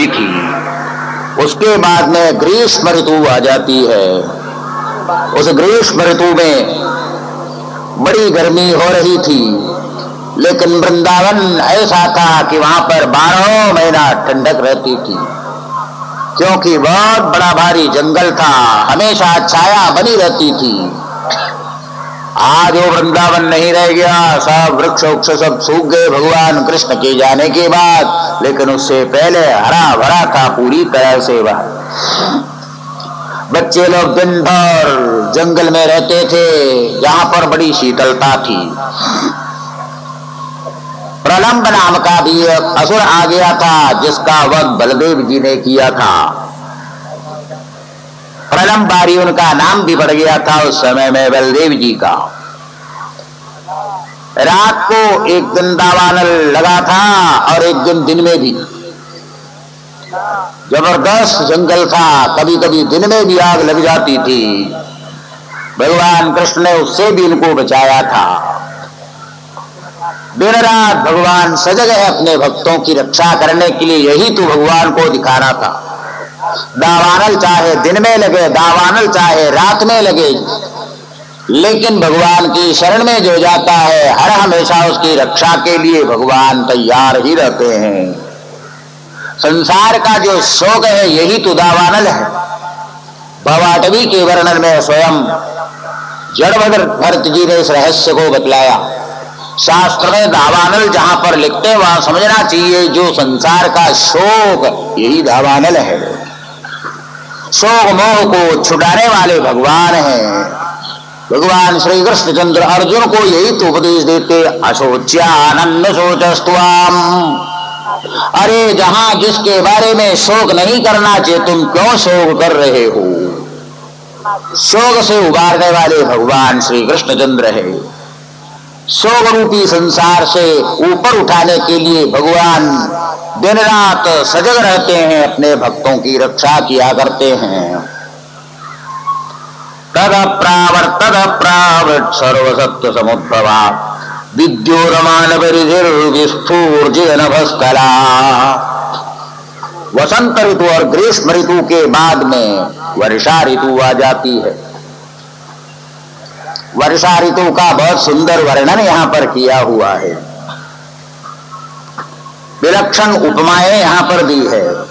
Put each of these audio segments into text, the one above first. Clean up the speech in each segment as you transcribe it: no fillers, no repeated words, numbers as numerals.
गई थी। उसके बाद में ग्रीष्म ऋतु आ जाती है। उस ग्रीष्म ऋतु में बड़ी गर्मी हो रही थी, लेकिन वृंदावन ऐसा था कि वहां पर 12 महीना ठंडक रहती थी, क्योंकि बहुत बड़ा भारी जंगल था, हमेशा छाया बनी रहती थी। आज वो वृंदावन नहीं रह गया, सब वृक्ष वृक्ष सब सूख गए भगवान कृष्ण के जाने के बाद, लेकिन उससे पहले हरा भरा था पूरी तरह से वह। बच्चे लोग दिन भर जंगल में रहते थे, जहां पर बड़ी शीतलता थी। प्रलंब नाम का भी एक असुर आ गया था, जिसका वध बलदेव जी ने किया था। प्रलंबारी उनका नाम भी बढ़ गया था उस समय में बलदेव जी का। रात को एक दिन दावानल लगा था और एक दिन में भी। जबरदस्त जंगल था, कभी कभी दिन में भी आग लग जाती थी। भगवान कृष्ण ने उससे भी इनको बचाया था। दिन रात भगवान सजग है अपने भक्तों की रक्षा करने के लिए, यही तो भगवान को दिखाना था। दावानल चाहे दिन में लगे, दावानल चाहे रात में लगे, लेकिन भगवान की शरण में जो जाता है हर हमेशा उसकी रक्षा के लिए भगवान तैयार ही रहते हैं। संसार का जो शोक है यही तो दावानल है। भवाटवी के वर्णन में स्वयं जड़भद्र भरत जी ने इस रहस्य को बतलाया। शास्त्र में दावानल जहां पर लिखते हैं वहां समझना चाहिए जो संसार का शोक यही दावानल है। शोक मोह को छुड़ाने वाले भगवान हैं। भगवान श्री कृष्णचंद्र अर्जुन को यही तो उपदेश देते, अशोच्यानन्द शोचस्त्वाम। अरे जहां जिसके बारे में शोक नहीं करना चाहिए तुम क्यों शोक कर रहे हो। शोक से उबारने वाले भगवान श्री कृष्णचंद्र है। शोक रूपी संसार से ऊपर उठाने के लिए भगवान दिन रात सजग रहते हैं, अपने भक्तों की रक्षा किया करते हैं। तद प्रावर्त सर्वसत्व समुद्भवा विद्योरमान विस्फूर्जिनभस्कला। वसंत ऋतु और ग्रीष्म ऋतु के बाद में वर्षा ऋतु आ जाती है। वर्षा ऋतु का बहुत सुंदर वर्णन यहां पर किया हुआ है। विलक्षण उपमाएं यहां पर दी है।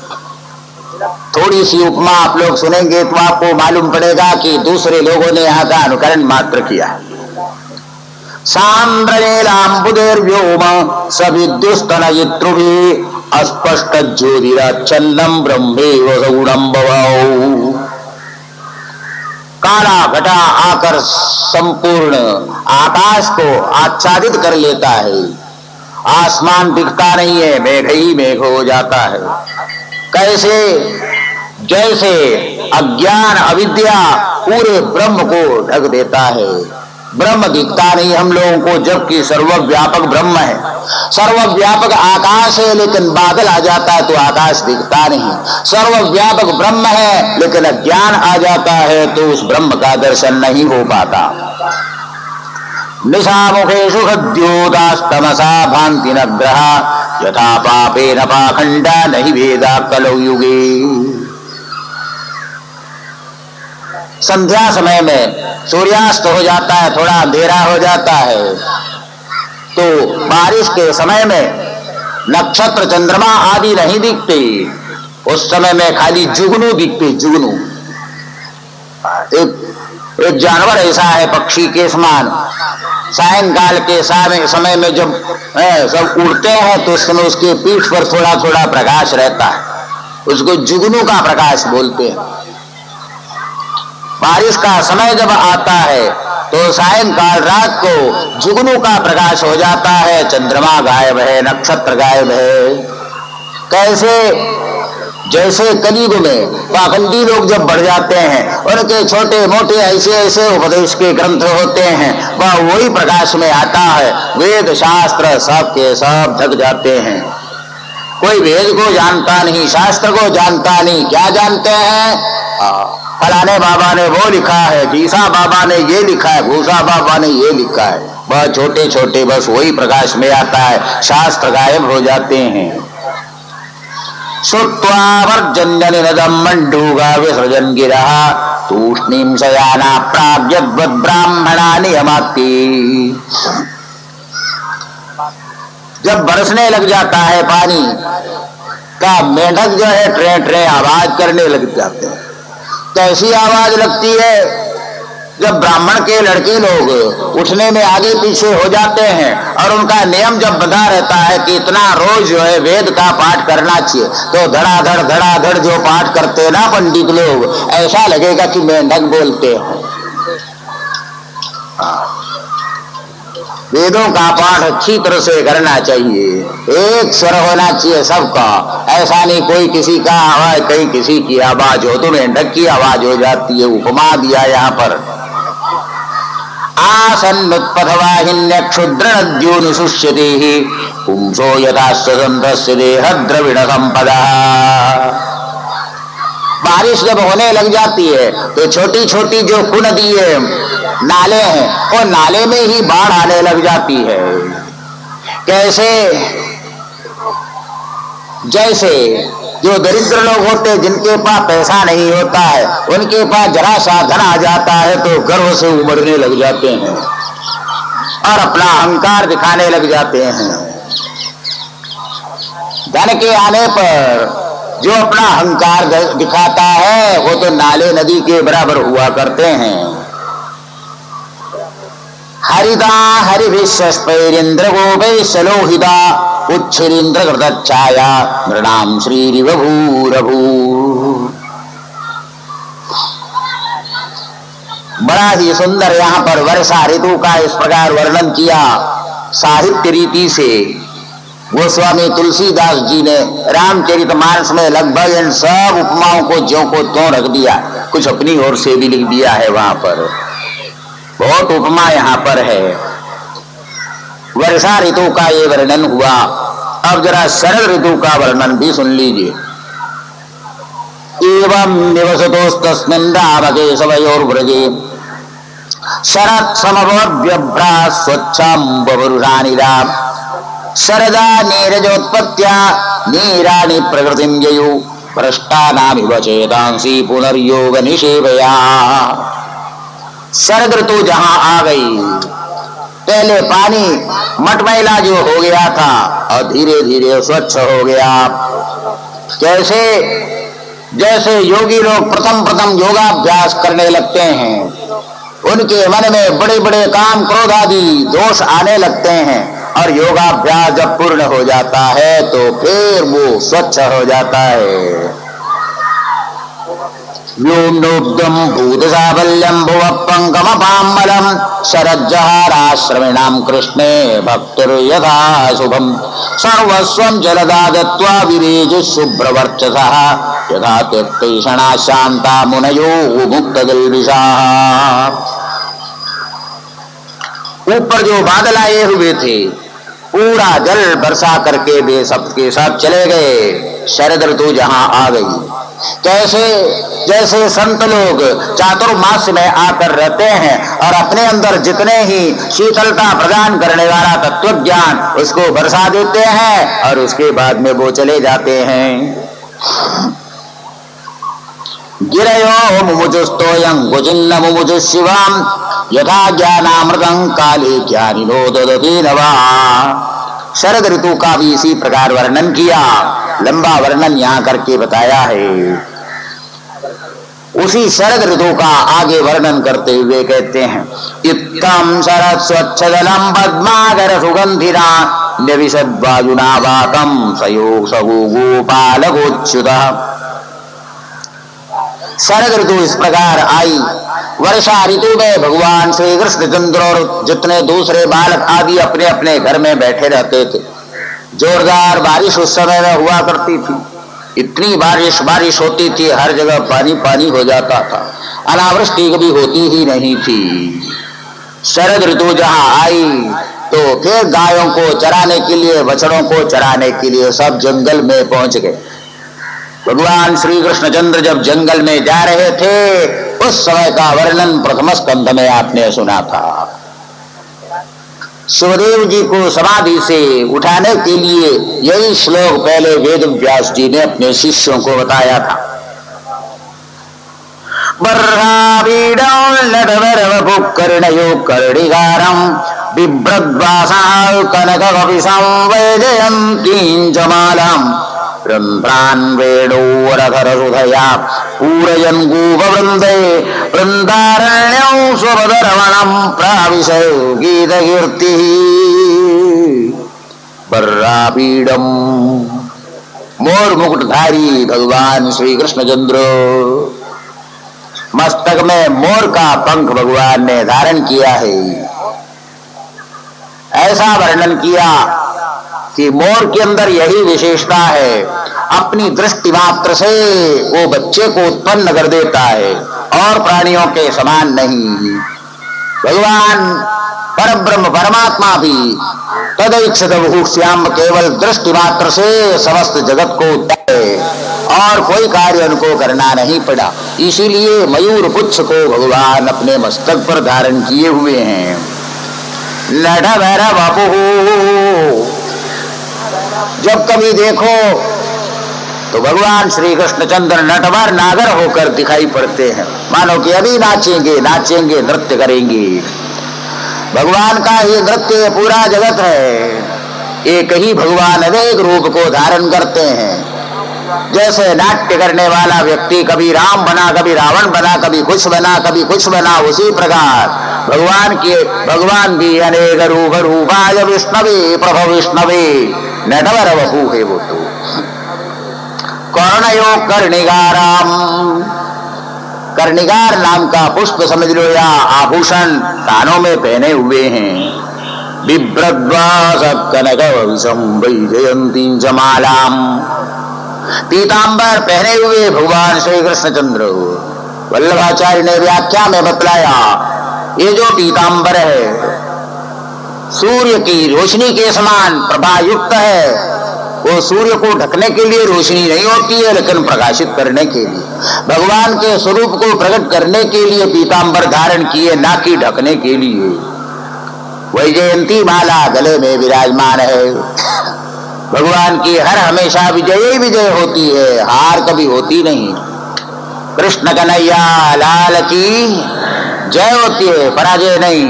थोड़ी सी उपमा आप लोग सुनेंगे तो आपको मालूम पड़ेगा कि दूसरे लोगों ने यहां का अनुकरण मात्र किया। सांद्रनेलांबुदेर्व्योम सविद्युस्तनयित्रुभि अस्पष्ट ज्योतिराच्छन्नम ब्रह्मेव सगुणं बभौ। काला घटा आकर संपूर्ण आकाश को आच्छादित कर लेता है। आसमान दिखता नहीं है, मेघ ही मेघ हो जाता है। कैसे? जैसे अज्ञान अविद्या पूरे ब्रह्म को ढक देता है। ब्रह्म दिखता नहीं हम लोगों को, जबकि सर्वव्यापक ब्रह्म है। सर्वव्यापक आकाश है, लेकिन बादल आ जाता है तो आकाश दिखता नहीं। सर्वव्यापक ब्रह्म है, लेकिन अज्ञान आ जाता है तो उस ब्रह्म का दर्शन नहीं हो पाता। निशामुखेषु हद्योदास्तमसा भान्ति न ग्रहा यथा पापेन पाखंडा नहीं वेदा कलौ युगे। संध्या समय में सूर्यास्त हो जाता है, थोड़ा अंधेरा हो जाता है, तो बारिश के समय में नक्षत्र चंद्रमा आदि नहीं दिखते। उस समय में खाली जुगनू दिखते। जुगनू एक जानवर ऐसा है पक्षी के समान, सायंकाल के समय में जब सब उड़ते हैं तो उस समय उसके पीठ पर थोड़ा थोड़ा प्रकाश रहता है, उसको जुगनू का प्रकाश बोलते हैं। बारिश का समय जब आता है तो सायंकाल रात को जुगनू का प्रकाश हो जाता है, चंद्रमा गायब है, नक्षत्र गायब है। कैसे? जैसे कलयुग में पाखंडी लोग जब बढ़ जाते हैं, उनके छोटे मोटे ऐसे ऐसे उपदेश के ग्रंथ होते हैं, वह वही प्रकाश में आता है। वेद शास्त्र सब के सब ढक जाते हैं। कोई वेद को जानता नहीं, शास्त्र को जानता नहीं, क्या जानते हैं? फलाने बाबा ने वो लिखा है, गीसा बाबा ने ये लिखा है, भूसा बाबा ने ये लिखा है। वह छोटे छोटे बस वही प्रकाश में आता है, शास्त्र गायब हो जाते हैं। श्रुत्वा वर्जन्यनिनदं मण्डूका विसृजन् गिरः तूष्णीं शयाना प्राग्यद्वद् ब्राह्मणा नियमाति। जब बरसने लग जाता है पानी का मेंढक जो है ट्रे ट्रे आवाज करने लग जाते हैं। कैसी आवाज लगती है? जब ब्राह्मण के लड़के लोग उठने में आगे पीछे हो जाते हैं और उनका नियम जब बंधा रहता है कि इतना रोज जो है वेद का पाठ करना चाहिए, तो धड़ाधड़ जो पाठ करते हैं ना पंडित लोग, ऐसा लगेगा कि मेंढक बोलते हो। वेदों का पाठ अच्छी तरह से करना चाहिए, एक स्वर होना चाहिए सबका। ऐसा नहीं कोई किसी का आवाज कहीं किसी की आवाज हो तो मेंढक की आवाज हो जाती है। उपमा दिया यहाँ पर, आसन्नुत्पथवाहिन्य क्षुद्र नद्योनुशुष्यते पुंसो यथास्वतंत्रस्य देह द्रविण संपदा। बारिश जब होने लग जाती है तो छोटी छोटी जो कुनदी है, नाले हैं, वो नाले में ही बाढ़ आने लग जाती है। कैसे? जैसे जो दरिद्र लोग होते हैं, जिनके पास पैसा नहीं होता है, उनके पास जरा सा धन आ जाता है तो गर्व से उमड़ने लग जाते हैं और अपना अहंकार दिखाने लग जाते हैं। धन के आने पर जो अपना अहंकार दिखाता है वो तो नाले नदी के बराबर हुआ करते हैं। हरिदा हरिभिश्वस्पैरिंद्र गोपैश्वलोहिता उच्छिरीन्द्र कृतच्छाया नृणाम श्रीरिवभूरभू। बड़ा ही सुंदर यहाँ पर वर्षा ऋतु का इस प्रकार वर्णन किया साहित्य रीति से। गोस्वामी तुलसीदास जी ने रामचरितमानस में लगभग इन सब उपमाओं को ज्यों को त्यों रख दिया, कुछ अपनी ओर से भी लिख दिया है। वहां पर बहुत उपमा यहाँ पर है। वर्षा ऋतु का ये वर्णन हुआ। अब जरा शरद ऋतु का वर्णन भी सुन लीजिए। एवं निवसतोस्तस्मिन् रामकेशवयोर्व्रजे शरत् समभवद्व्यभ्रा स्वच्छाम्बवरुषानिरा शरदा नीरजोत्पत्त्या नीराणि प्रकृतिं ययु भ्रष्टानामिव चेतांसि पुनर्योग निषेवया। शरद ऋतु जहां आ गई, पहले पानी मटमैला जो हो गया था और धीरे धीरे स्वच्छ हो गया। कैसे? जैसे योगी लोग प्रथम योगाभ्यास करने लगते हैं, उनके मन में बड़े बड़े काम क्रोध आदि दोष आने लगते हैं और योगाभ्यास जब पूर्ण हो जाता है तो फिर वो स्वच्छ हो जाता है। व्योम्नोब्दम भूतसाफल्यम भुवपंकमपाम्बलम शरज्जहाराश्रमिणां कृष्णे भक्तिर्यथा शुभम सर्वस्वं जलदा दत्त्वा विरेज शुभ्रवर्चसः यथा तीर्थैषणा शांता मुनयो मुक्तगल्बिषाः। ऊपर जो बादल आए हुए थे पूरा जल बरसा करके वे सबके साथ चले गए। शरद ऋतु जहां आ गई, कैसे? जैसे संत लोग चातुर्मास में आकर रहते हैं और अपने अंदर जितने ही शीतलता प्रदान करने वाला तत्व ज्ञान उसको बरसा देते हैं और उसके बाद में वो चले जाते हैं। गिरयो मुमुजुस्तोयं कुचिन्न मुमुजु शिवाम यथा ज्ञानामृतं काले ज्ञानिनो ददति नवा। शरद ऋतु का भी इसी प्रकार वर्णन किया, लंबा वर्णन यहाँ करके बताया है। उसी शरद ऋतु का आगे वर्णन करते हुए कहते हैं, इत्थं शरद स्वच्छ जलम पद्माकर सुगंधिना निविशद्वायुना वातम सयोग सगो गोपाल गोच्युतः। शरद ऋतु इस प्रकार आई। वर्षा ऋतु में भगवान श्री कृष्णचंद्र और जितने दूसरे बालक आदि अपने अपने घर में बैठे रहते थे। जोरदार बारिश उस समय में हुआ करती थी। इतनी बारिश होती थी, हर जगह पानी पानी हो जाता था, अनावृष्टि कभी होती ही नहीं थी। शरद ऋतु जहां आई तो फिर गायों को चराने के लिए, बछड़ों को चराने के लिए सब जंगल में पहुंच गए। भगवान श्री कृष्णचंद्र जब जंगल में जा रहे थे उस समय का वर्णन प्रथम स्कंध में आपने सुना था। सुखदेव जी को समाधि से उठाने के लिए यही श्लोक पहले वेद व्यास जी ने अपने शिष्यों को बताया था। कर्णयो कर्णिकारं बिभ्रद्वासां कनककपिशं वैजयन्तीं च मालां रन्ध्रान् वेणोरधरसुधया पूरयन् गोपवृन्दे वृन्दारण्यं स्वपदरमणं प्राविशय गीतकीर्तिः। बर्रापीडम, मोर मुकुटधारी भगवान श्री कृष्णचंद्र, मस्तक में मोर का पंख भगवान ने धारण किया है। ऐसा वर्णन किया कि मोर के अंदर यही विशेषता है, अपनी दृष्टि मात्र से वो बच्चे को उत्पन्न कर देता है और प्राणियों के समान नहीं। भगवान परब्रह्म परमात्मा भी तदैक्षत श्याम, केवल दृष्टि मात्र से समस्त जगत को और कोई कार्य उनको करना नहीं पड़ा। इसीलिए मयूर पुच्छ को भगवान अपने मस्तक पर धारण किए हुए हैं। नटवर वपुः, जब कभी देखो तो भगवान श्री कृष्णचंद्र नटवर नागर होकर दिखाई पड़ते हैं, मानो कि अभी नाचेंगे नाचेंगे नृत्य करेंगे। भगवान का ही नृत्य पूरा जगत है। एक ही भगवान अनेक रूप को धारण करते हैं। जैसे नाट्य करने वाला व्यक्ति कभी राम बना, कभी रावण बना, कभी कुछ बना, कभी कुछ बना, उसी प्रकार भगवान भी अनेक रूप रूपाय विष्णवे प्रभु विष्णवे नटवर वपु है वो तो। कर्णयो कर्णिगाराम, कर्णिगार नाम का पुष्प समझ लो या आभूषण कानों में पहने हुए हैं। बिभ्रद्वास कनकविशं वैजयन्तीं च मालां, पीतांबर पहने हुए भगवान श्री कृष्णचंद्र। वल्लभाचार्य ने व्याख्या में बतलाया, ये जो पीतांबर है सूर्य की रोशनी के समान प्रभा युक्त है। वो सूर्य को ढकने के लिए रोशनी नहीं होती है, लेकिन प्रकाशित करने के लिए, भगवान के स्वरूप को प्रकट करने के लिए पीतांबर धारण किए, ना कि ढकने के लिए। वैजयंती माला गले में विराजमान है। भगवान की हर हमेशा विजय विजय होती है, हार कभी होती नहीं। कृष्ण कन्हैया लाल की जय होती है, पराजय नहीं।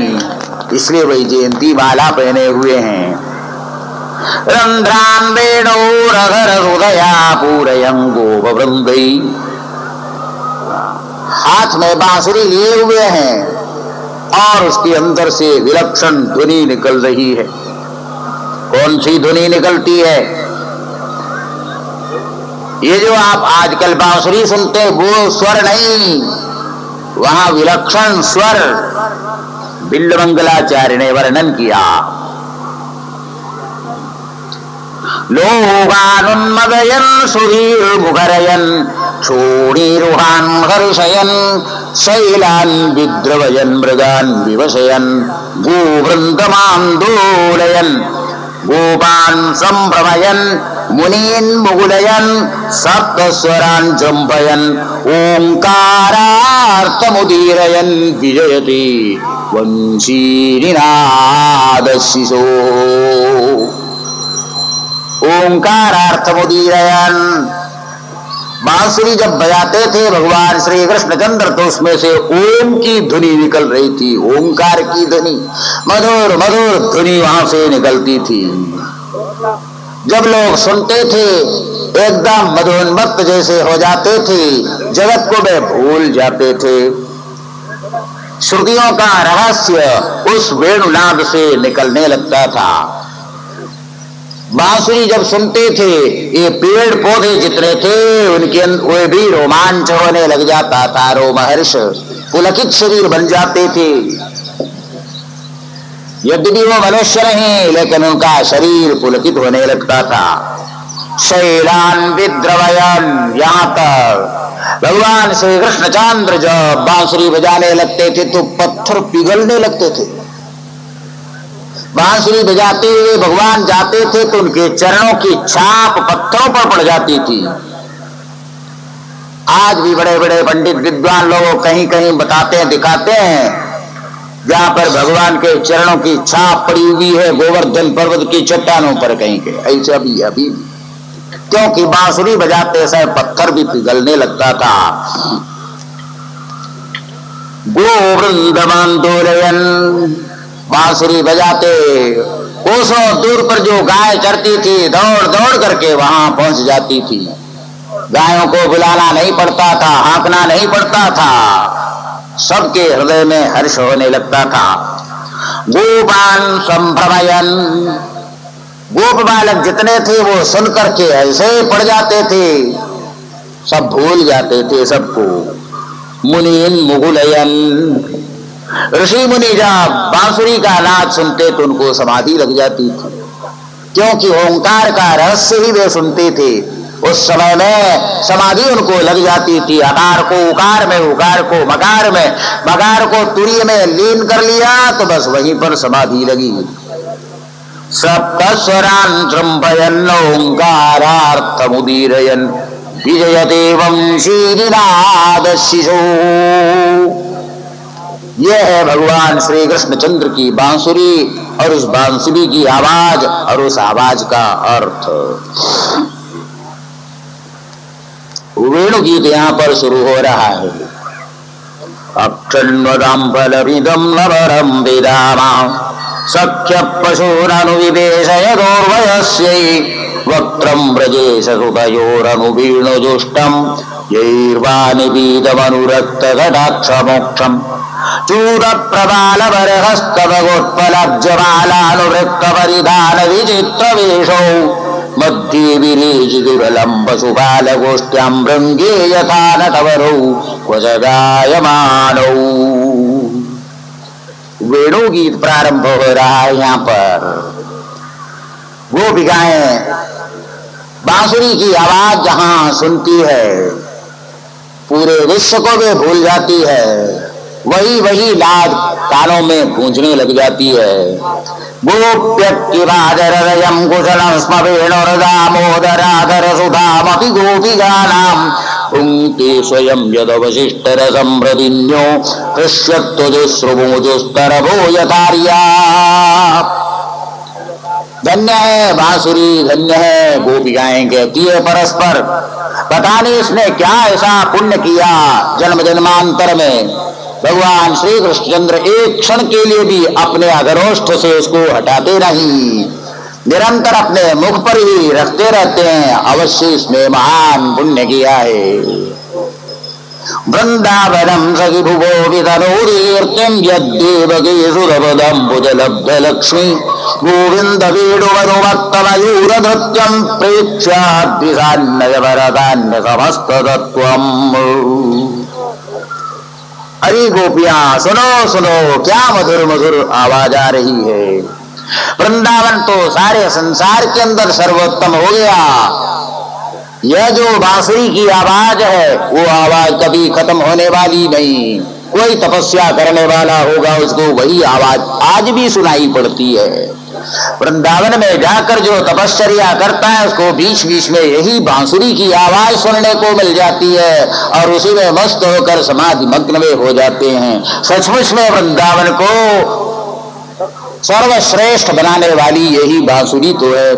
इसलिए वैजयंती माला पहने हुए हैं। रंध्रान वेणोरधरसुधया पूरयन् गोपवृन्दै, हाथ में बांसुरी लिए हुए हैं और उसके अंदर से विलक्षण ध्वनि निकल रही है। कौन सी ध्वनि निकलती है? ये जो आप आजकल बांसुरी सुनते वो स्वर नहीं, वहां विलक्षण स्वर बिल्लमंगलाचार्य ने वर्णन किया। लोगानुन्मदयन् सुधीर्मुखरयन् क्षोणीरुहान् हर्षयन् शैलान् विद्रवयन् मृगान् विवशयन् गोवृन्दमान्दोलयन् गोपान् सम्भ्रमयन् मुनीन् मुकुलयन् सप्तस्वरान् जम्पयन् ओंकारार्थमुदीरयन् विजयति वंशीनिनादशिशो। ओंकारार्थमुदीरयन्, बांसुरी जब बजाते थे भगवान श्री कृष्णचंद्र तो उसमें से ओम की ध्वनि निकल रही थी, ओंकार की ध्वनि, मधुर मधुर ध्वनि वहां से निकलती थी। जब लोग सुनते थे एकदम मधुन्मत्त जैसे हो जाते थे, जगत को वे भूल जाते थे। श्रुतियों का रहस्य उस वेणुनाद से निकलने लगता था। बांसुरी जब सुनते थे, ये पेड़ पौधे जितने थे उनके वे भी रोमांच होने लग जाता था, रोमहर्ष, पुलकित शरीर बन जाते थे। यद्यपि वो मनुष्य नहीं, लेकिन उनका शरीर पुलकित होने लगता था। शैलान विद्रवयन, यहाँ तक भगवान श्री कृष्णचंद्र जब बांसुरी बजाने लगते थे तो पत्थर पिघलने लगते थे। बांसुरी बजाते हुए भगवान जाते थे तो उनके चरणों की छाप पत्थरों पर पड़ जाती थी। आज भी बड़े बड़े पंडित विद्वान लोग कहीं कहीं बताते हैं, दिखाते हैं जहां पर भगवान के चरणों की छाप पड़ी हुई है गोवर्धन पर्वत की चट्टानों पर कहीं के, ऐसा भी अभी भी। क्योंकि बांसुरी बजाते समय पत्थर भी पिघलने लगता था। गोवृंदमान दोलयन, बांसुरी बजाते कोसों दूर पर जो गाय चरती थी दौड़ दौड़ करके वहां पहुंच जाती थी। गायों को बुलाना नहीं पड़ता था, हाँकना नहीं पड़ता था, सबके हृदय में हर्ष होने लगता था। गोपान संभ्रमयन, गोप बालक जितने थे वो सुन करके ऐसे पड़ जाते थे, सब भूल जाते थे सबको। मुनीन मुगुलयन, ऋषि मुनि जब बांसुरी का नाद सुनते तो उनको समाधि लग जाती थी, क्योंकि ओंकार का रहस्य ही वे सुनते थे। उस समय में समाधि उनको लग जाती थी। अकार को उकार में, उकार को मकार में, मकार को तुरीय में लीन कर लिया तो बस वहीं पर समाधि लगी। सप्तस्वरान् जृम्भयन् ओंकारार्थमुदीरयन् विजयदेवं श्रीनाद शिशो। यह है भगवान श्री कृष्ण चंद्र की बांसुरी और उस बांसुरी की आवाज और उस आवाज का अर्थ। वेणु गीत यहाँ पर शुरू हो रहा है। अक्षन्वदां फलमिदं नवरं विदामा सख्य पशूरनुविवेशयदोर्वयस्यै वक्त्रं व्रजेश हृदयोरनुवीर्णुजुष्टं यैर्वानिबीदमनुरक्तकटाक्षमोक्षम् चूरप्रबालवरहस्तवगोत्पलब्जमालानुवृत्तपरिधानविचित्रवेषौ मध्ये विरेजिदुरलं पशुपालगोष्ठ्यां भृङ्गे यथा नटवरौ क्वच गायमानौ। वेणु गीत प्रारंभ हो रहा है यहाँ पर। गोपिकाएं बांसुरी की आवाज जहां सुनती है पूरे विश्व को भी भूल जाती है, वही वही लाद कानों में गूंजने लग जाती है। गोप्यक्तिवादरयं कुशलं स्म वेणुर्दामोदराधर सुधामपि गोपिकानां पुंक्ति स्वयं यदवशिष्टरसं हृदिन्यो हृष्यत्वजुश्रुमोजुस्तरभो यथार्या। धन्य है बांसुरी, धन्य है गोपिकाएं कहती है परस्पर, पता नहीं इसने क्या ऐसा पुण्य किया जन्म जन्मांतर में। भगवान श्री कृष्णचंद्र एक क्षण के लिए भी अपने अगरोष्ठ से उसको हटाते नहीं, निरंतर अपने मुख पर ही रखते रहते हैं। अवश्य इसने महान पुण्य किया है। वृंदावनम सखि भुवो वितनोदीर्तिं यद्देवकी सुरपदम्बुजलब्धलक्ष्मी गोविंद वेणुमनुमत्तमयूर नृत्यं प्रेक्ष्याद्विषान्नय वरदान्य समस्ततत्त्वम्। अरे गोपियां सुनो सुनो, क्या मधुर मधुर आवाज आ रही है। वृंदावन तो सारे संसार के अंदर सर्वोत्तम हो गया। यह जो बांसुरी की आवाज है वो आवाज कभी खत्म होने वाली नहीं। कोई तपस्या करने वाला होगा उसको वही आवाज आज भी सुनाई पड़ती है। वृंदावन में जाकर जो तपश्चर्या करता है उसको बीच बीच में यही बांसुरी की आवाज सुनने को मिल जाती है और उसी में मस्त होकर समाधि मग्न में हो जाते हैं। सचमुच में वृंदावन को सर्वश्रेष्ठ बनाने वाली यही बांसुरी तो है।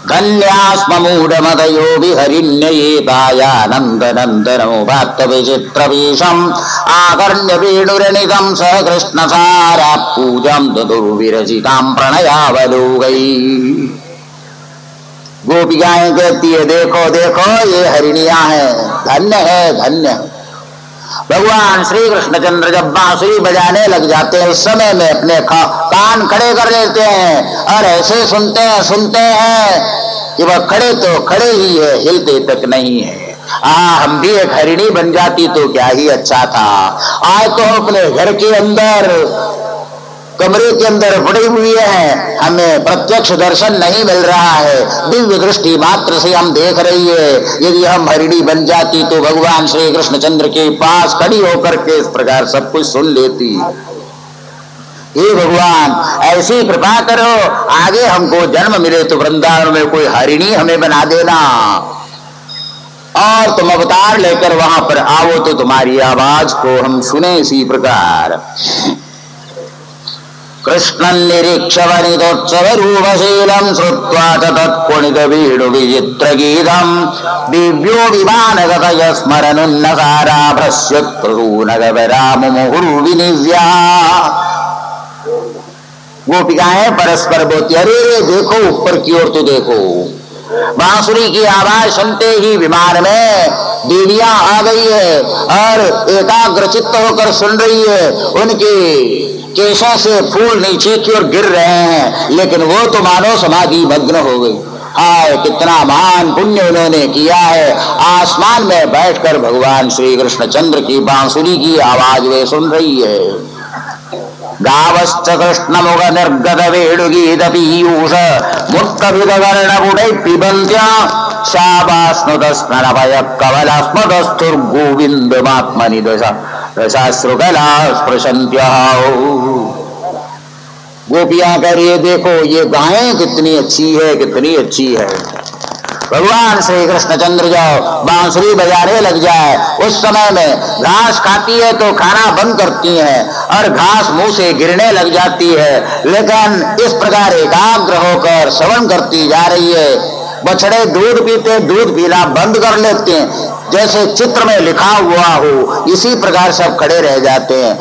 धन्यास्मूढ़मदयो विहरिण्येतायानन्दनन्दनो भात्तविचित्रवेशम् आकर्ण्य वेणुरनितं सह कृष्णसारा पूजां ददुर्विरचितां प्रणयावलोकै। गोपिकाएं कहती है देखो देखो ये हरिणियां हैं, धन्य है धन्य है। भगवान श्री कृष्णचंद्र जब बांसुरी बजाने लग जाते हैं उस समय में अपने कान खड़े कर लेते हैं और ऐसे सुनते हैं कि वह खड़े तो खड़े ही है, हिलते तक नहीं है। हम भी एक हरिणी बन जाती तो क्या ही अच्छा था। आज तो हम अपने घर के अंदर कमरे के अंदर पड़े हुए हैं, हमें प्रत्यक्ष दर्शन नहीं मिल रहा है, दिव्य दृष्टि मात्र से हम देख रही है। यदि हम हरिणी बन जाती तो भगवान श्री कृष्णचंद्र के पास खड़ी होकर के इस प्रकार सब कुछ सुन लेती। हे भगवान ऐसी कृपा करो, आगे हमको जन्म मिले तो वृंदावन में कोई हरिणी हमें बना देना। और तुम अवतार लेकर वहां पर आओ तो तुम्हारी आवाज को हम सुने इसी प्रकार। कृष्णं निरीक्ष्य वनितोत्सव रूपशीलं श्रुत्वा च तत्कुणित वेणु विचित्र गीतम् दिव्यो विमानगतय स्मरनुन्नसारा भ्रश्यत्प्रसूनगवरा मुमुहुर्विनिव्या। गोपिकाएं परस्पर बोलती, अरे देखो ऊपर की ओर तो देखो। बांसुरी की आवाज सुनते ही विमान में देवियां आ गई है और एकाग्रचित्त होकर सुन रही है। उनके केशों से फूल नीचे की ओर गिर रहे हैं, लेकिन वो तो मानो समाधि मग्न हो गई। हाय कितना महान पुण्य उन्होंने किया है। आसमान में बैठकर भगवान श्री कृष्णचंद्र की बांसुरी की आवाज वे सुन रही है। गावश्च कृष्णमुख निर्गत वेणुगीत पीयूष मुक्तभिदवर्णपुटै पिबन्त्या शाबास्नुतस्ननभय कमलस्मदस्थुर्गोविन्दमात्मनि दशाश्रुकला स्पृशन्त्यः। गोपियां कह रही है, देखो ये गायें कितनी अच्छी है, कितनी अच्छी है। भगवान श्री कृष्णचंद्र जो बांसुरी बजाने लग जाए उस समय में घास खाती है तो खाना बंद करती हैं और घास मुंह से गिरने लग जाती है, लेकिन इस प्रकार एकाग्र होकर श्रवण करती जा रही है। बछड़े दूध पीते, दूध पीना बंद कर लेते हैं, जैसे चित्र में लिखा हुआ हो इसी प्रकार सब खड़े रह जाते हैं।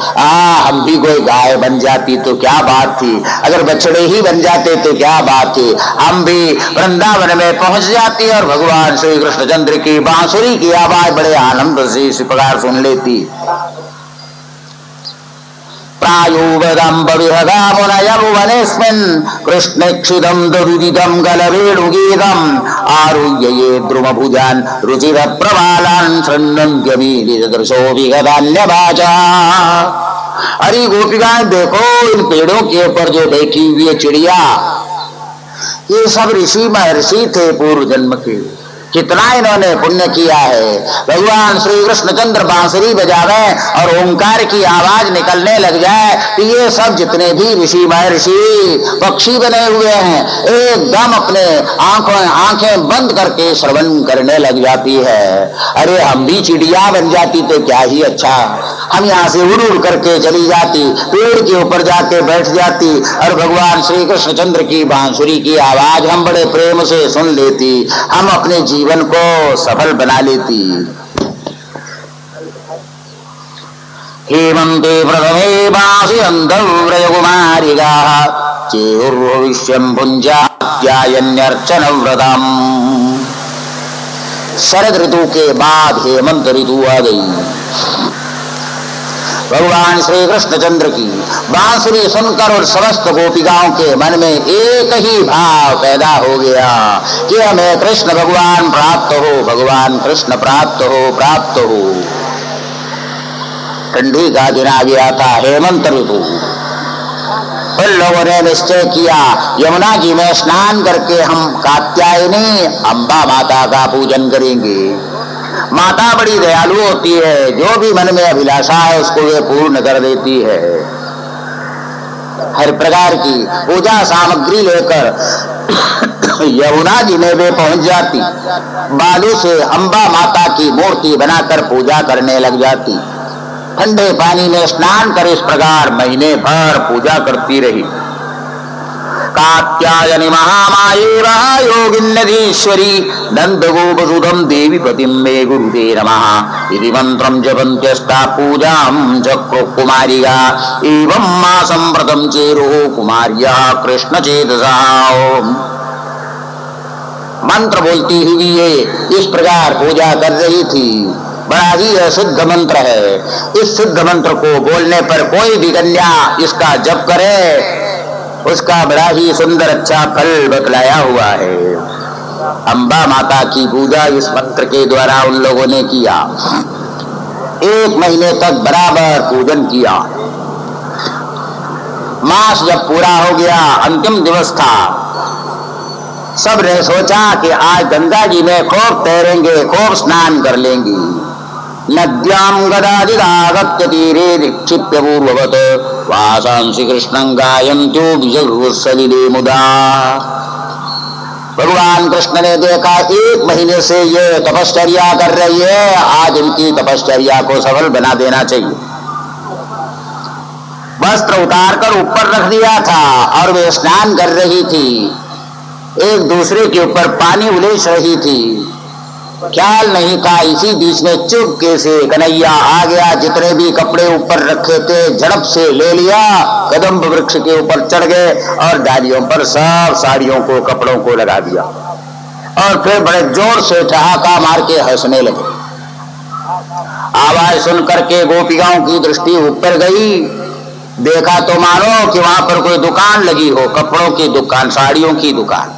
हम भी कोई गाय बन जाती तो क्या बात थी, अगर बछड़े ही बन जाते तो क्या बात थी, हम भी वृंदावन में पहुंच जाती और भगवान श्री कृष्णचंद्र की बांसुरी की आवाज बड़े आनंद से इसी प्रकार सुन लेती। प्रायोवदम्बविहगामुनयमुवनेस्मिन् कृष्णेक्षितं दरुदितं गलवेणुगीतम् आरुह्य ये द्रुमभुजान् रुचिरप्रवालान् शृण्वन्त्यमीलितदृशो विगतान्यवाचा। अरे गोपिकाएं देखो, इन पेड़ों के ऊपर जो बैठी हुई है चिड़िया, ये सब ऋषि महर्षि थे पूर्व जन्म के। कितना इन्होंने पुण्य किया है। भगवान श्री कृष्णचंद्र बांसुरी बजावे और ओंकार की आवाज निकलने लग जाए तो ये सब जितने भी ऋषि महर्षि पक्षी बने हुए हैं एकदम अपने आंखें बंद करके श्रवण करने लग जाती है। अरे हम भी चिड़िया बन जाती तो क्या ही अच्छा, हम यहाँ से उड़ उड़ करके चली जाती, पेड़ के ऊपर जाके बैठ जाती और भगवान श्री कृष्णचंद्र की बांसुरी की आवाज हम बड़े प्रेम से सुन लेती, हम अपने जीवन को सफल बना लेती। हेमंते प्रथमे बांसि अंधव्रजकुमारिकाः चेयुर्भविष्यं भुञ्जात्यायन्यर्चन व्रतम्। शरद ऋतु के बाद हेमंत ऋतु आ गई। भगवान श्री कृष्णचंद्र की बांसुरी सुनकर और समस्त गोपिकाओं के मन में एक ही भाव पैदा हो गया कि हमें कृष्ण भगवान प्राप्त हो, भगवान कृष्ण प्राप्त हो। ठंडी का दिन आ गया था, हेमंत ऋतु। उन लोगों ने निश्चय किया यमुना जी में स्नान करके हम कात्यायनी अम्बा माता का पूजन करेंगे। माता बड़ी दयालु होती है, जो भी मन में अभिलाषा है उसको वे पूर्ण कर देती है। हर प्रकार की पूजा सामग्री लेकर यमुना जी में वे पहुंच जाती, बालू से अम्बा माता की मूर्ति बनाकर पूजा करने लग जाती। ठंडे पानी में स्नान कर इस प्रकार महीने भर पूजा करती रही। कात्यायनी महामाये योगिन्नधीश्वरी नंदगोपसुधं देवी पतिं मे गुरुते नमः इति मंत्रं जपन्त्यस्ता पूजां चक्रुः कुमारिका एवं मासं व्रतं चेरुः कुमार्यः कृष्णचेतसा। मंत्र बोलती हुई ये इस प्रकार पूजा कर रही थी। बड़ा ही यह सिद्ध मंत्र है। इस सिद्ध मंत्र को बोलने पर कोई भी कन्या इसका जप करे उसका बड़ा ही सुंदर अच्छा फल बतलाया हुआ है। अम्बा माता की पूजा इस मंत्र के द्वारा उन लोगों ने किया। 1 महीने तक बराबर पूजन किया। मास जब पूरा हो गया, अंतिम दिवस था, सब ने सोचा कि आज गंगा जी में खूब तैरेंगे, खूब स्नान कर लेंगे। नद्यां गदादिदागत्य तीरे निक्षिप्य पूर्ववत् वासांसि कृष्णं गायन्त्यो विजगुस्सलिले मुदा। भगवान कृष्ण ने देखा 1 महीने से ये तपश्चर्या कर रही है, आज इनकी तपश्चर्या को सफल बना देना चाहिए। वस्त्र उतारकर ऊपर रख दिया था और वे स्नान कर रही थी, एक दूसरे के ऊपर पानी उलेच रही थी। ख्याल नहीं था, इसी बीच में चुपके से कन्हैया आ गया, जितने भी कपड़े ऊपर रखे थे झड़प से ले लिया, कदम्ब वृक्ष के ऊपर चढ़ गए और डालियों पर सब साड़ियों को कपड़ों को लगा दिया और फिर बड़े जोर से ठहाका मार के हंसने लगे। आवाज सुन करके गोपिकाओं की दृष्टि ऊपर गई, देखा तो मानो कि वहां पर कोई दुकान लगी हो, कपड़ों की दुकान, साड़ियों की दुकान।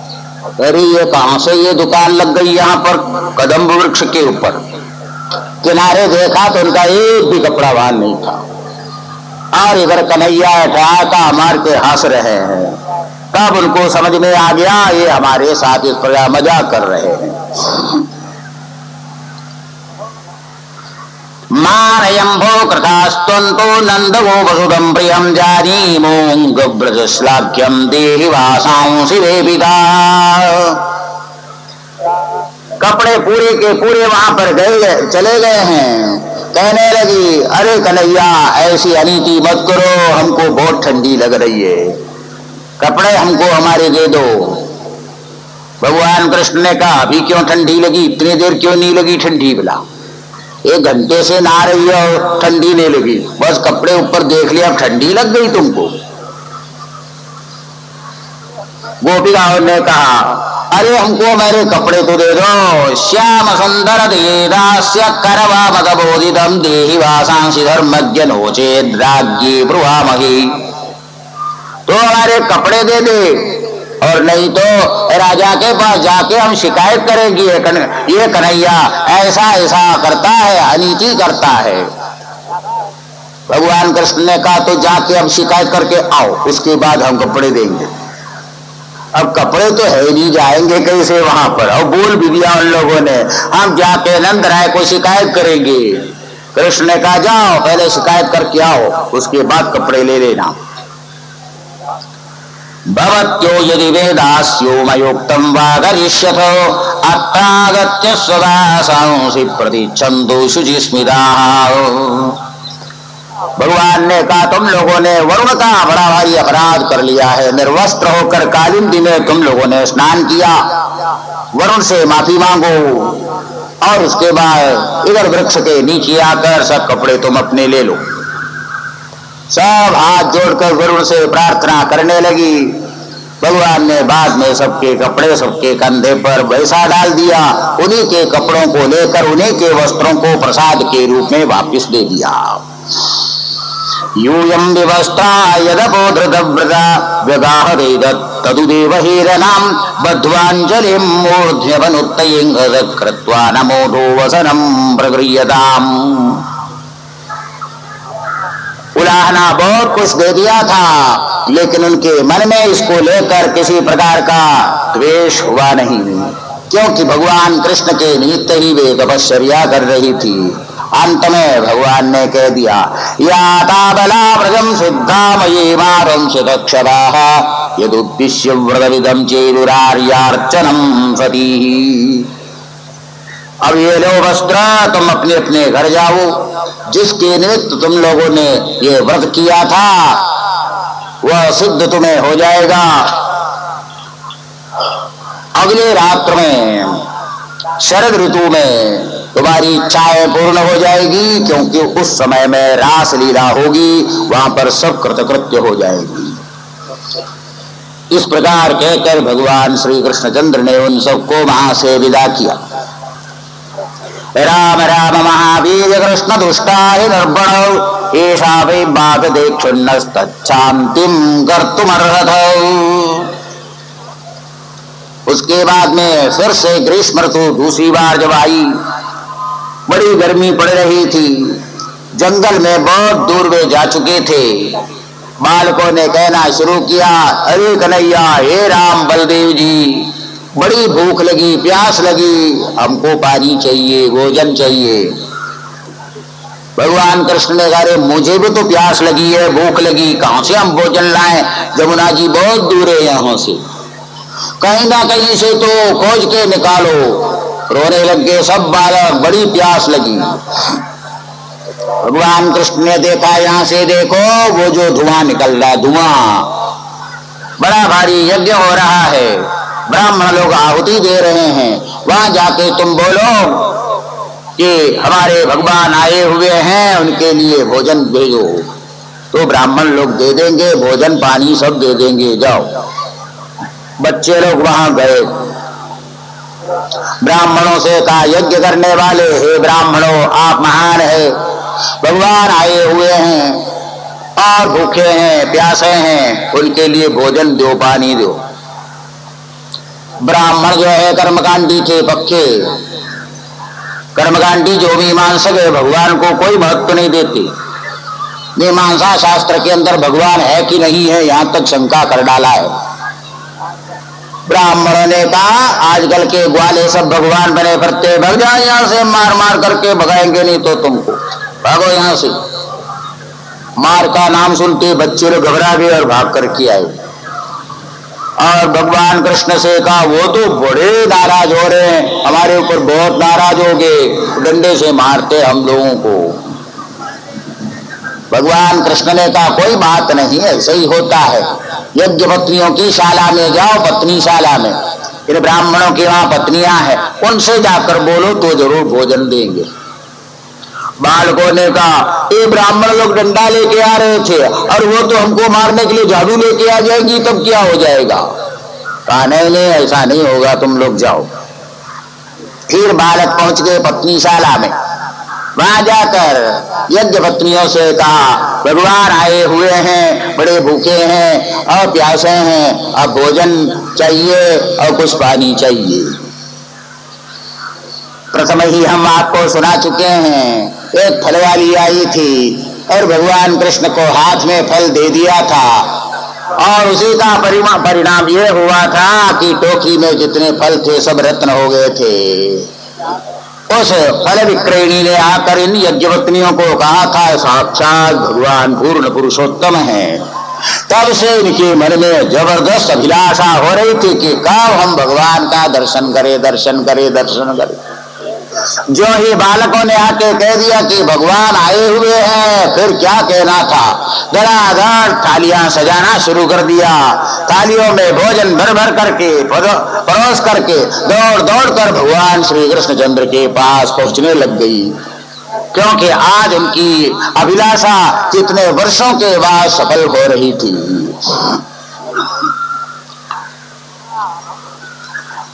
अरे ये कहां से ये दुकान लग गई यहाँ पर कदम्ब वृक्ष के ऊपर। किनारे देखा तो उनका एक भी कपड़ा वहां नहीं था और इधर कन्हैया ठहाका मार के हंस रहे हैं। तब उनको समझ में आ गया ये हमारे साथ इस प्रकार मजाक कर रहे हैं। मानयंभो कृतास्तंतो नंदगो वसुदं प्रियं जानीमो गब्रजश्लाघ्यं देहि वासांसि देविता। कपड़े पूरे के पूरे वहां पर चले गए हैं। कहने लगी, अरे कन्हैया ऐसी अनीति मत करो, हमको बहुत ठंडी लग रही है, कपड़े हमको हमारे दे दो। भगवान कृष्ण ने कहा, अभी क्यों ठंडी लगी, इतनी देर क्यों नहीं लगी ठंडी? भला 1 घंटे से नहा रही है और ठंडी नहीं लगी, बस कपड़े ऊपर देख लिया अब ठंडी लग गई तुमको। गोपिकाओं ने कहा, अरे हमको मेरे कपड़े तो दे दो। श्याम सुंदर देदास्य करवा मदबोधितम देहि वासांसि धर्मज्ञ नोचेद राज्ञी ब्रुवामहि। तो हमारे कपड़े दे दे और नहीं तो राजा के पास जाके हम शिकायत करेंगे, ये कन्हैया ऐसा ऐसा करता है, अनीति करता है। भगवान कृष्ण ने कहा, तो जाके अब शिकायत करके आओ, उसके बाद हम कपड़े देंगे। अब कपड़े तो है नहीं, जाएंगे कैसे वहां पर? और बोल भी दिया उन लोगों ने, हम जाके नंद राय को शिकायत करेंगे। कृष्ण ने कहा, जाओ पहले शिकायत करके आओ, उसके बाद कपड़े ले लेना। भवत्यो यदि वेदास्यो मयोक्तं वा करिष्यथो अत्रागत्य स्वदासांसि प्रतिच्छन्दो शुचिस्मिताः। भगवान ने कहा, तुम लोगों ने वरुण का बड़ा भारी अपराध कर लिया है, निर्वस्त्र होकर कालिंदी में तुम लोगों ने स्नान किया, वरुण से माफी मांगो और उसके बाद इधर वृक्ष के नीचे आकर सब कपड़े तुम अपने ले लो। सब हाथ जोड़कर वरुण से प्रार्थना करने लगी। भगवान ने बाद में सबके कपड़े सबके कंधे पर वैसा डाल दिया, उन्हीं के कपड़ों को लेकर उन्हीं के वस्त्रों को प्रसाद के रूप में वापस दे दिया। यूयं विवस्त्रा यदपोधृतव्रता व्यगाहरेदत् तदुदेव हीरनां बद्ध्वाञ्जलिं मूर्ध्न्यवनुत्तयेन कृत्वा नमोदो वसनं प्रगृह्यताम्। उलाहना बहुत कुछ दे दिया था, लेकिन उनके मन में इसको लेकर किसी प्रकार का द्वेष हुआ नहीं, क्योंकि भगवान कृष्ण के निमित्त ही वे तपश्चर्या कर रही थी। अंत में भगवान ने कह दिया, याता बला व्रजम शुद्धा मयी मारं शतक्षराः यदुद्दिश्य व्रतविदं चेदुरार्यार्चनं सती। अब ये लो वस्त्र, तुम अपने अपने घर जाओ, जिसके निमित्त तुम लोगों ने ये व्रत किया था वह सिद्ध तुम्हें हो जाएगा। अगले रात्र में शरद ऋतु में तुम्हारी इच्छाएं पूर्ण हो जाएगी, क्योंकि उस समय में रास लीला होगी, वहां पर सब कृतकृत्य हो जाएगी। इस प्रकार कहकर भगवान श्री कृष्णचंद्र ने उन सबको वहां से विदा किया। राम राम महावीर कृष्ण दुष्टा निर्बण ऐसा वै बात देक्षुन्नस्तच्छान्तिं कर्तुमर्हत। उसके बाद में फिर से ग्रीष्म ऋतु दूसरी बार जब आई, बड़ी गर्मी पड़ रही थी, जंगल में बहुत दूर वे जा चुके थे। बालकों ने कहना शुरू किया, अरे कन्हैया, हे राम बलदेव जी, बड़ी भूख लगी, प्यास लगी, हमको पानी चाहिए, भोजन चाहिए। भगवान कृष्ण ने कहा, मुझे भी तो प्यास लगी है, भूख लगी, कहां से हम भोजन लाएं? जमुना जी बहुत दूर है यहाँ से। कहीं ना कहीं से तो खोज के निकालो। रोने लग गए सब बालक, बड़ी प्यास लगी। भगवान कृष्ण ने देखा, यहां से देखो वो जो धुआं निकल रहा है, धुआं बड़ा भारी यज्ञ हो रहा है, ब्राह्मण लोग आहुति दे रहे हैं, वहां जाके तुम बोलो कि हमारे भगवान आए हुए हैं, उनके लिए भोजन भेजो। तो ब्राह्मण लोग दे देंगे, भोजन पानी सब दे देंगे, जाओ। बच्चे लोग वहां गए, ब्राह्मणों से कहा, यज्ञ करने वाले, हे ब्राह्मणों आप महान है, भगवान आए हुए हैं और भूखे हैं, प्यासे हैं, उनके लिए भोजन दो, पानी दो। ब्राह्मण जो है कर्मकांडी थे, पक्के कर्मकांडी, जो भी मीमांसक है, भगवान को कोई महत्व नहीं देते। मीमांसा शास्त्र के अंदर भगवान है कि नहीं है, यहां तक शंका कर डाला है। ब्राह्मणों ने कहा, आजकल के ग्वाले सब भगवान बने फिरते, भग जाओ यहां से, मार मार करके भगाएंगे नहीं तो तुमको, भागो यहां से। मार का नाम सुनते बच्चे लोग घबरा गए और भाग करके आए। और भगवान कृष्ण से कहा, वो तो बड़े नाराज हो रहे हैं, हमारे ऊपर बहुत नाराज हो गए, डंडे से मारते हम लोगों को। भगवान कृष्ण ने कहा, कोई बात नहीं, ऐसे ही होता है, यज्ञ पत्नियों की शाला में जाओ, पत्नी शाला में, इन ब्राह्मणों की वहां पत्नियां हैं, उनसे जाकर बोलो तो जरूर भोजन देंगे। बालकों ने कहा, ये ब्राह्मण लोग डंडा लेके आ रहे थे और वो तो हमको मारने के लिए झाड़ू लेके आ जाएंगी, तब क्या हो जाएगा? कहा, नहीं नहीं ऐसा नहीं होगा, तुम लोग जाओ। फिर बालक पहुंच गए पत्नीशाला में, वहां जाकर यज्ञ पत्नियों से कहा, भगवान आए हुए हैं, बड़े भूखे हैं और प्यासे हैं, अब भोजन चाहिए और कुछ पानी चाहिए। प्रथम ही हम आपको सुना चुके हैं, एक फल वाली आई थी और भगवान कृष्ण को हाथ में फल दे दिया था और उसी का परिणाम ये हुआ था कि टोकरी में जितने फल थे सब रत्न हो गए थे। उस फल विक्रयणी ने आकर इन यज्ञपत्नियों को कहा था, साक्षात भगवान पूर्ण पुरुषोत्तम है। तब से इनके मन में जबरदस्त अभिलाषा हो रही थी कि कब हम भगवान का दर्शन करें, दर्शन करें, दर्शन करें। जो ही बालकों ने आके कह दिया कि भगवान आए हुए हैं, फिर क्या कहना था, धड़ाधड़ थालियां सजाना शुरू कर दिया। थालियों में भोजन भर भर करके परोस करके दौड़ दौड़ कर भगवान श्री कृष्णचंद्र के पास पहुंचने लग गई, क्योंकि आज उनकी अभिलाषा कितने वर्षों के बाद सफल हो रही थी।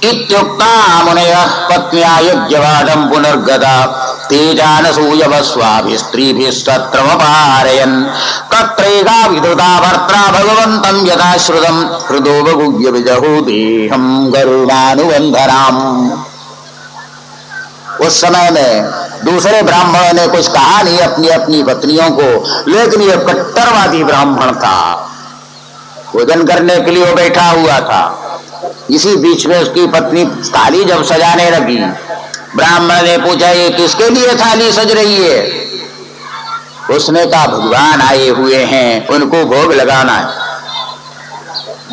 इत्युक्ता मुनयः पत्न्या यज्ञवादं पुनर्गता तेजानसूयवस्वाभिस्त्रीभिस्तत्रमपारयन् तत्रैका विधुता भर्त्रा भगवन्तं यथाश्रुतं हृदो बगुव्य विजहु देहं गरुडानुबन्धनाम्। उस समय में दूसरे ब्राह्मणों ने कुछ कहा नहीं अपनी अपनी पत्नियों को, लेकिन ये कट्टरवादी ब्राह्मण था, भोजन करने के लिए वो बैठा हुआ था। इसी बीच में उसकी पत्नी थाली जब सजाने लगी, ब्राह्मण ने पूछा, ये किसके लिए थाली सज रही है? उसने कहा, भगवान आए हुए हैं, उनको भोग लगाना है।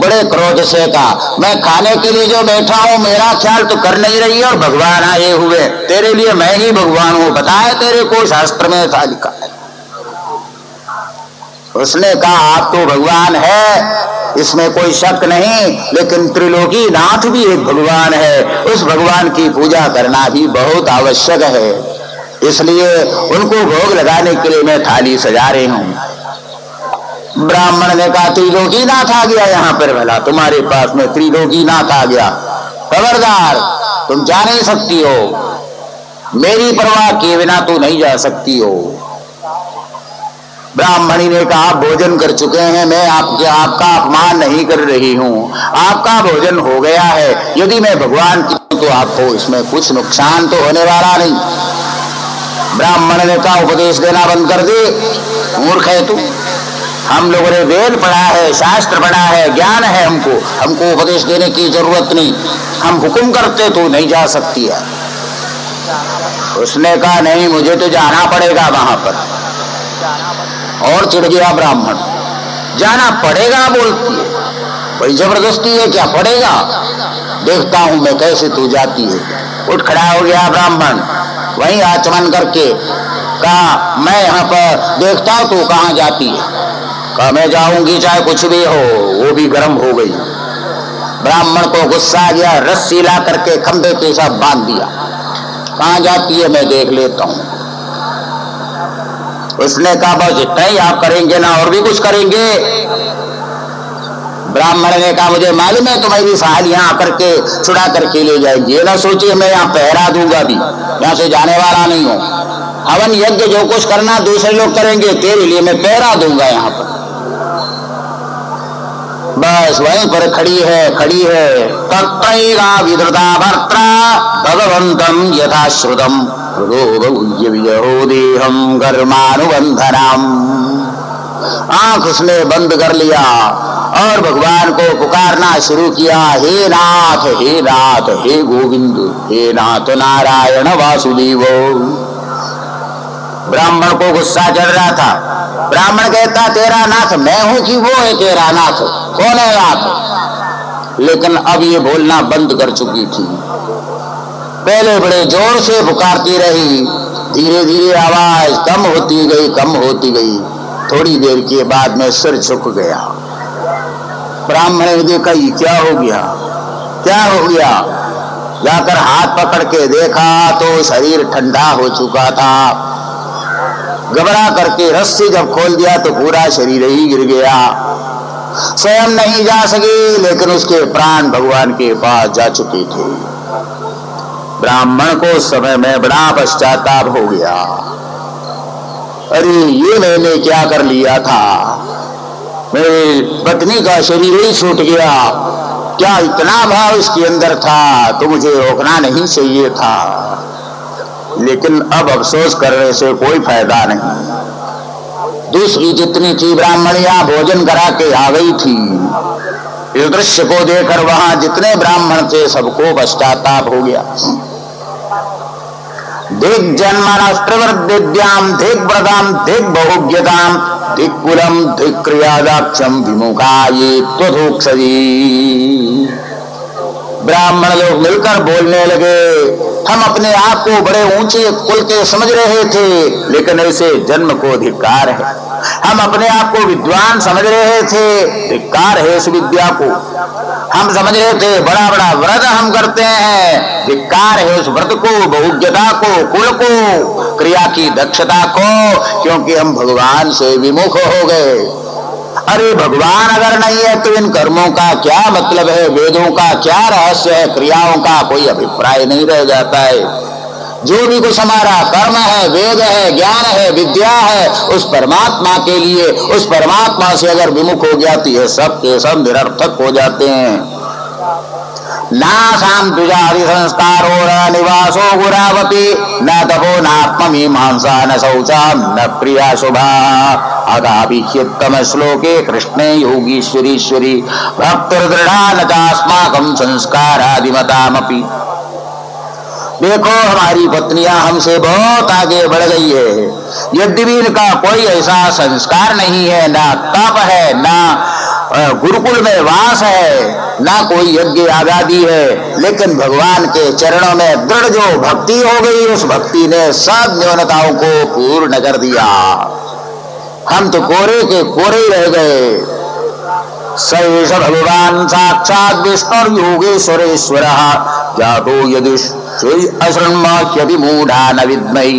बड़े क्रोध से कहा, मैं खाने के लिए जो बैठा हूं, मेरा ख्याल तो कर नहीं रही है और भगवान आए हुए, तेरे लिए मैं ही भगवान हूं, बताए तेरे को शास्त्र में था लिखा है। उसने कहा, आप तो भगवान है, इसमें कोई शक नहीं, लेकिन त्रिलोकी नाथ भी एक भगवान है, उस भगवान की पूजा करना भी बहुत आवश्यक है, इसलिए उनको भोग लगाने के लिए मैं थाली सजा रही हूं। ब्राह्मण ने कहा, त्रिलोकी नाथ आ गया यहाँ पर, भला तुम्हारे पास में त्रिलोकी नाथ आ गया, खबरदार, तुम जा नहीं सकती हो, मेरी परवाह किए बिना तू नहीं जा सकती हो। ब्राह्मणी ने कहा, भोजन कर चुके हैं, मैं आपका अपमान नहीं कर रही हूं, आपका भोजन हो गया है, यदि मैं भगवान की तो आपको इसमें कुछ नुकसान तो होने वाला नहीं। ब्राह्मण ने कहा, उपदेश देना बंद कर दे, मूर्ख है तू, हम लोगों ने वेद पढ़ा है, शास्त्र पढ़ा है, ज्ञान है, हमको उपदेश देने की जरूरत नहीं, हम हुक्म करते तो नहीं जा सकती है। उसने कहा, नहीं, मुझे तो जाना पड़ेगा वहां पर। और चिढ़ गया ब्राह्मण, जाना पड़ेगा बोलती है, कोई जबरदस्ती है क्या, पड़ेगा, देखता हूं मैं कैसे तू जाती है। उठ खड़ा हो गया ब्राह्मण, वहीं आचमन करके कहा मैं यहाँ पर देखता हूं तू कहाँ जाती है। कहा मैं जाऊंगी चाहे कुछ भी हो। वो भी गर्म हो गई। ब्राह्मण को गुस्सा आ गया, रस्सी ला करके खंभे के साथ बांध दिया। कहाँ जाती है मैं देख लेता हूं। उसने कहा बस इतना ही आप करेंगे ना और भी कुछ करेंगे। ब्राह्मण ने कहा मुझे मालूम है तुम्हारी साल यहाँ आकर के छुड़ा करके ले जाएंगे, ये ना सोचिए मैं यहाँ पहरा दूंगा भी, यहाँ से जाने वाला नहीं हूं। हवन यज्ञ जो कुछ करना दूसरे लोग करेंगे, तेरे लिए मैं पहरा दूंगा यहाँ पर। बस वहीं पर खड़ी है तत्रैगा विधृता भर्त्रा भगवंतम यथाश्रुतम हृदो विजयो देहम कर्मानुबंधनम। आंख उसने बंद कर लिया और भगवान को पुकारना शुरू किया, हे नाथ हे नाथ हे गोविंद हे नाथ नारायण वासुदेव। ब्राह्मण को गुस्सा चढ़ रहा था। ब्राह्मण कहता तेरा नाथ मैं हूं कि वो है तेरा नाथ, कौन है नाथ? लेकिन अब ये बोलना बंद कर चुकी थी। पहले बड़े जोर से पुकारती रही, धीरे धीरे आवाज कम होती गई। थोड़ी देर के बाद में सिर झुक गया। ब्राह्मण ने देखा ये क्या हो गया। जाकर हाथ पकड़ के देखा तो शरीर ठंडा हो चुका था। घबरा करके रस्सी जब खोल दिया तो पूरा शरीर ही गिर गया। स्वयं नहीं जा सकी, लेकिन उसके प्राण भगवान के पास जा चुके थे। ब्राह्मण को उस समय में बड़ा पश्चाताप हो गया। अरे ये मैंने क्या कर लिया था, मेरी पत्नी का शरीर ही छूट गया। क्या इतना भाव इसके अंदर था तो मुझे रोकना नहीं चाहिए था। लेकिन अब अफसोस करने से कोई फायदा नहीं। दूसरी जितनी थी ब्राह्मणियां भोजन करा के आ गई थी। इस दृश्य को देखकर वहां जितने ब्राह्मण थे सबको पश्चाताप हो गया। दिग जन्मनस्त्रवृद्धिद्याम दिग व्रताम दिग बहुज्ञताम दिग कुलम दिग क्रियादाक्षम विमुखाये त्वधोक्षजी। ब्राह्मण लोग मिलकर बोलने लगे, हम अपने आप को बड़े ऊंचे कुल के समझ रहे थे, लेकिन ऐसे जन्म को धिक्कार है। हम अपने आप को विद्वान समझ रहे थे, धिक्कार है इस विद्या को। हम समझ रहे थे बड़ा बड़ा व्रत हम करते हैं, धिक्कार है उस व्रत को, बहुज्ञता को, कुल को, क्रिया की दक्षता को, क्योंकि हम भगवान से विमुख हो गए। अरे भगवान अगर नहीं है तो इन कर्मों का क्या मतलब है, वेदों का क्या रहस्य है, क्रियाओं का कोई अभिप्राय नहीं रह जाता है। जो भी कुछ हमारा कर्म है, वेद है, ज्ञान है, विद्या है, उस परमात्मा के लिए, उस परमात्मा से अगर विमुख हो जाती है सब के सब निरर्थक हो जाते हैं। ना शांतुजादि संस्कारो न निवासो गुरावपि न तपो नात्ममीमांसा न शौचा न प्रिया शुभा। अगाभिह्युत्तम श्लोके कृष्णे योगीश्वरीश्वरी भक्तिर्दृढ़ा न चास्माकं संस्कारादिमतामपि। देखो हमारी पत्नियां हमसे बहुत आगे बढ़ गई है। यद्यपि इनका कोई ऐसा संस्कार नहीं है, ना तप है, ना गुरुकुल में वास है, ना कोई यज्ञ आजादी है, लेकिन भगवान के चरणों में दृढ़ जो भक्ति हो गई, उस भक्ति ने सब न्यूनताओं को पूर्ण कर दिया। हम तो कोरे के कोरे ही रह गए। सैष भगवान साक्षात विष्णु योगेश्वरेश्वर जातो यदि अशृण्मह्यभिमूढ़ा न विद्महि।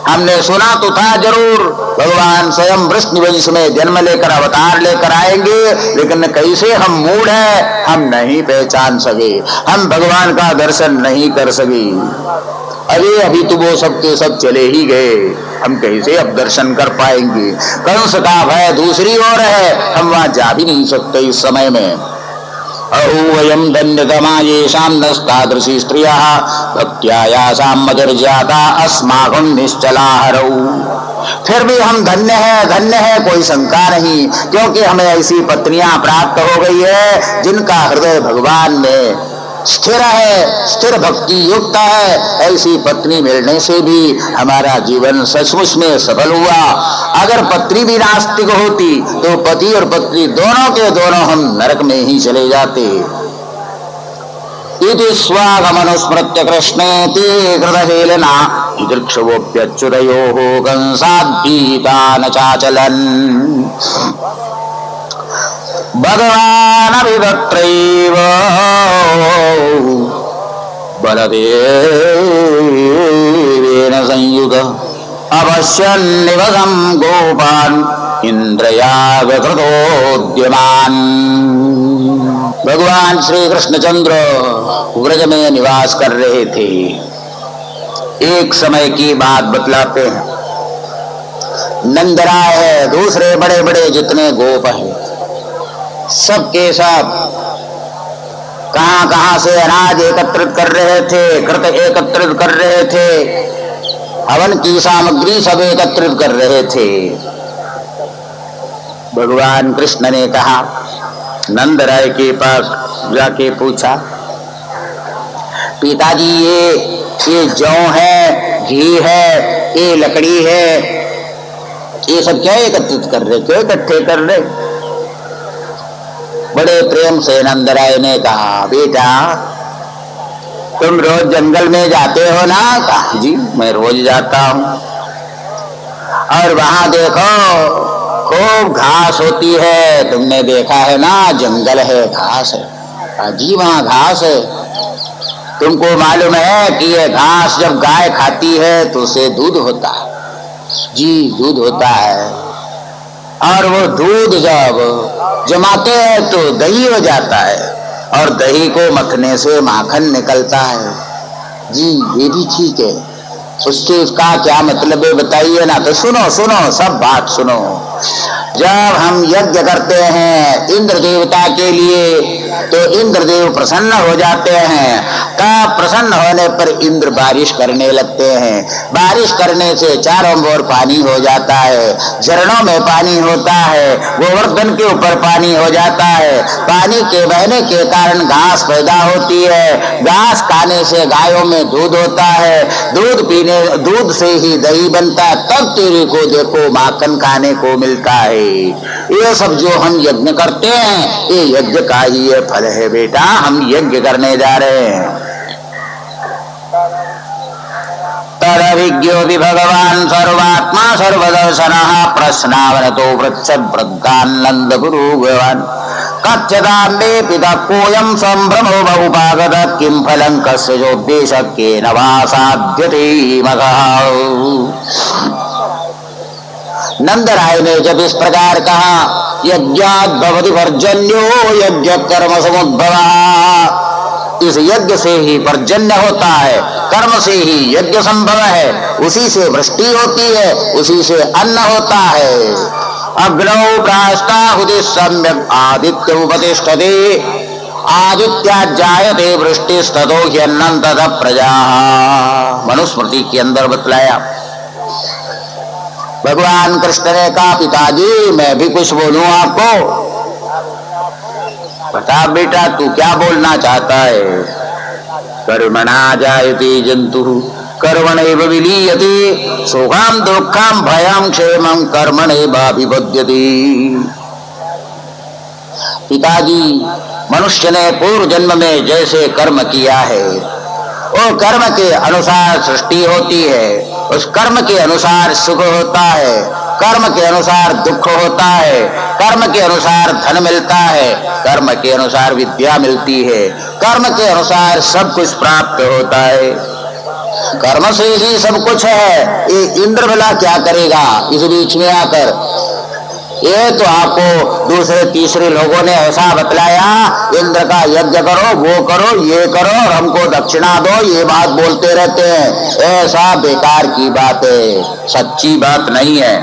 हमने सुना तो था जरूर भगवान स्वयं वृष्णिवंश में जन्म लेकर अवतार लेकर आएंगे, लेकिन कैसे हम मूढ़ हैं, हम नहीं पहचान सके, हम भगवान का दर्शन नहीं कर सके। अरे अभी तो वो सबके सब चले ही गए, हम कैसे अब दर्शन कर पाएंगे। कंस का भय दूसरी ओर है, हम वहां जा भी नहीं सकते इस समय में। अहूवयं दण्डतमा येषां नस्तादृशी स्त्रियः भक्त्यायासां मतिर्जाता अस्माकं निश्चलाहरौ। फिर भी हम धन्य है, कोई शंका नहीं, क्योंकि हमें ऐसी पत्नियां प्राप्त हो गई है जिनका हृदय भगवान में स्थिर है, स्थिर भक्ति युक्त है, ऐसी पत्नी मिलने से भी हमारा जीवन सचमुच में सफल हुआ। अगर पत्नी भी नास्तिक होती तो पति और पत्नी दोनों के दोनों हम नरक में ही चले जाते। इति स्वागमनुस्मृत्य कृष्णेति कृतहेलना दृक्षवोप्यच्युतयोः कंसाद्भीता न चाचलन् भगवानभिवक्त्रैव बलदेवेन संयुतः अपश्यन्निवसं गोपान् इंद्रयागकृतोद्यमान्। भगवान श्री कृष्णचंद्र व्रज में निवास कर रहे थे। एक समय की बात बतलाते हैं। नंदराय है, दूसरे बड़े बड़े जितने गोप हैं, सबके सब कहां कहां से अनाज एकत्रित कर रहे थे, कृत एकत्रित कर रहे थे, हवन की सामग्री सब एकत्रित कर रहे थे। भगवान कृष्ण ने कहा, नंदराय के पास जाके पूछा, पिताजी ये जौ है, घी है, ये लकड़ी है, ये सब क्या एकत्रित कर रहे, क्यों इकट्ठे कर रहे? बड़े प्रेम से नंदराय ने कहा, बेटा तुम रोज जंगल में जाते हो ना? कहा जी मैं रोज जाता हूं। और वहां देखो खूब घास होती है, तुमने देखा है ना, जंगल है, घास है। जी वहां घास है। तुमको मालूम है कि ये घास जब गाय खाती है तो उसे दूध होता है। जी दूध होता है, और वो दूध जब जमाते हैं तो दही हो जाता है, और दही को मथने से माखन निकलता है। जी ये भी ठीक है, उसके उसका क्या मतलब है बताइए ना? तो सुनो सुनो, सब बात सुनो। जब हम यज्ञ करते हैं इंद्र देवता के लिए तो इंद्रदेव प्रसन्न हो जाते हैं। तब प्रसन्न होने पर इंद्र बारिश करने लगते हैं। बारिश करने से चारों ओर पानी हो जाता है, झरनों में पानी होता है, गोवर्धन के ऊपर पानी हो जाता है। पानी के बहने के कारण घास पैदा होती है, घास खाने से गायों में दूध होता है, दूध से ही दही बनता है। तब तेरे को देखो माखन खाने को मिलता है। ये सब जो हम यज्ञ करते हैं ये यज्ञ का ही ये फल है बेटा, हम यज्ञ करने जा रहे हैं। तदभिज्ञो भी भगवान सर्वात्मा सर्वदर्शनः प्रश्नावनतो वृच्छद्वृद्धानंद गुरु भगवान कच्चदाम्बे पिता कोयम संभ्रमो बहुपागत किम फलं कस्य जोद्देश्य केन वा साध्यते मघः। नंदराय ने जब इस प्रकार कहा, यज्ञात् भवति पर्जन्यो यज्ञ कर्म समुद्भवः, इस यज्ञ से ही पर्जन्य होता है, कर्म से ही यज्ञ संभव है, उसी से वृष्टि होती है, उसी से अन्न होता है। अग्नौ प्रास्ताहुति सम्यक् आदित्य उपतिष्ठते आदित्याजायते वृष्टिस्ततो ह्यन्नं ततः प्रजाः। मनुस्मृति के अंदर बतलाया। भगवान कृष्ण ने कहा, पिताजी मैं भी कुछ बोलूं आपको? बता बेटा तू क्या बोलना चाहता है? कर्मणा जायते जंतुः कर्मणैव विलीयते सुखं दुःखं भयं क्षेमं कर्मणैवाभिपद्यते। पिताजी मनुष्य ने पूर्व जन्म में जैसे कर्म किया है वो कर्म के अनुसार सृष्टि होती है, उस कर्म के अनुसार सुख होता है, कर्म के अनुसार दुख होता है, कर्म के अनुसार धन मिलता है, कर्म के अनुसार विद्या मिलती है, कर्म के अनुसार सब कुछ प्राप्त होता है। कर्म से ही सब कुछ है। ये इंद्र भला क्या करेगा इस बीच में आकर? ये तो आपको दूसरे तीसरे लोगों ने ऐसा बतलाया, इंद्र का यज्ञ करो, वो करो, ये करो और हमको दक्षिणा दो, ये बात बोलते रहते हैं। ऐसा बेकार की बात है, सच्ची बात नहीं है।